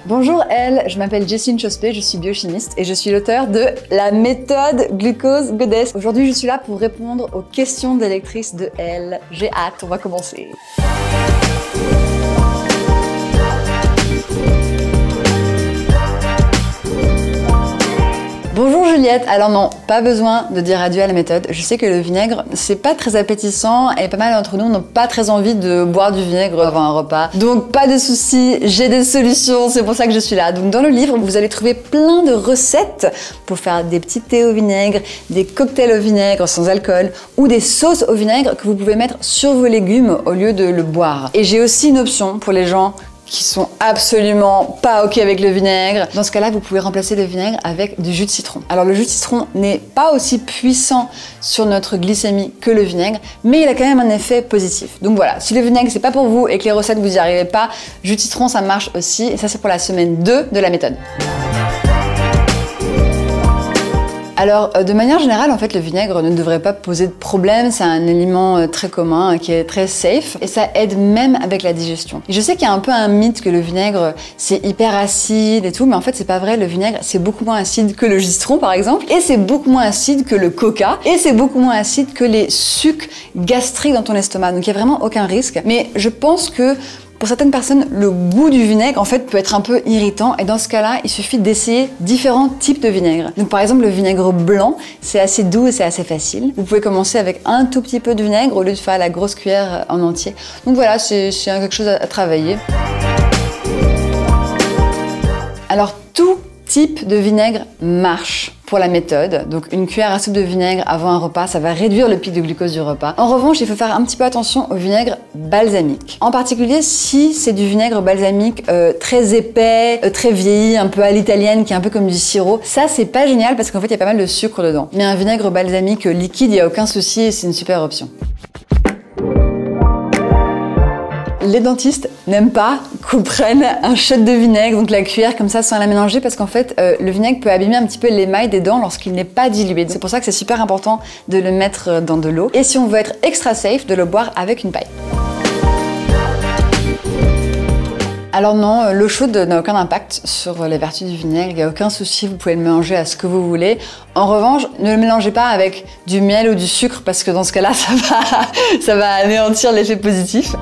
Bonjour Elle, je m'appelle Jessine Chospé, je suis biochimiste et je suis l'auteur de la méthode Glucose Goddess. Aujourd'hui, je suis là pour répondre aux questions des lectrices de Elle. J'ai hâte, on va commencer. Bonjour Juliette, alors non, pas besoin de dire adieu à la méthode. Je sais que le vinaigre, c'est pas très appétissant et pas mal d'entre nous n'ont pas très envie de boire du vinaigre avant un repas. Donc pas de soucis, j'ai des solutions, c'est pour ça que je suis là. Donc dans le livre, vous allez trouver plein de recettes pour faire des petits thés au vinaigre, des cocktails au vinaigre sans alcool ou des sauces au vinaigre que vous pouvez mettre sur vos légumes au lieu de le boire. Et j'ai aussi une option pour les gens qui sont absolument pas ok avec le vinaigre. Dans ce cas-là, vous pouvez remplacer le vinaigre avec du jus de citron. Alors le jus de citron n'est pas aussi puissant sur notre glycémie que le vinaigre, mais il a quand même un effet positif. Donc voilà, si le vinaigre c'est pas pour vous et que les recettes vous y arrivez pas, jus de citron ça marche aussi. Et ça c'est pour la semaine 2 de la méthode. Alors, de manière générale, en fait, le vinaigre ne devrait pas poser de problème. C'est un aliment très commun, qui est très safe. Et ça aide même avec la digestion. Et je sais qu'il y a un peu un mythe que le vinaigre, c'est hyper acide et tout. Mais en fait, c'est pas vrai. Le vinaigre, c'est beaucoup moins acide que le jus de citron, par exemple. Et c'est beaucoup moins acide que le coca. Et c'est beaucoup moins acide que les sucs gastriques dans ton estomac. Donc, il n'y a vraiment aucun risque. Mais je pense que pour certaines personnes, le goût du vinaigre en fait peut être un peu irritant et dans ce cas-là, il suffit d'essayer différents types de vinaigre. Donc par exemple, le vinaigre blanc, c'est assez doux et c'est assez facile. Vous pouvez commencer avec un tout petit peu de vinaigre au lieu de faire la grosse cuillère en entier. Donc voilà, c'est quelque chose à travailler. Alors tout type de vinaigre marche pour la méthode. Donc une cuillère à soupe de vinaigre avant un repas, ça va réduire le pic de glucose du repas. En revanche, il faut faire un petit peu attention au vinaigre balsamique. En particulier si c'est du vinaigre balsamique très épais, très vieilli, un peu à l'italienne, qui est un peu comme du sirop. Ça, c'est pas génial parce qu'en fait, il y a pas mal de sucre dedans. Mais un vinaigre balsamique liquide, il n'y a aucun souci et c'est une super option. Les dentistes n'aiment pas qu'on prenne un shot de vinaigre, donc la cuillère comme ça sans la mélanger, parce qu'en fait le vinaigre peut abîmer un petit peu l'émail des dents lorsqu'il n'est pas dilué. C'est pour ça que c'est super important de le mettre dans de l'eau. Et si on veut être extra safe, de le boire avec une paille. Alors non, l'eau chaude n'a aucun impact sur les vertus du vinaigre, il n'y a aucun souci, vous pouvez le mélanger à ce que vous voulez. En revanche, ne le mélangez pas avec du miel ou du sucre parce que dans ce cas-là, ça va anéantir l'effet positif.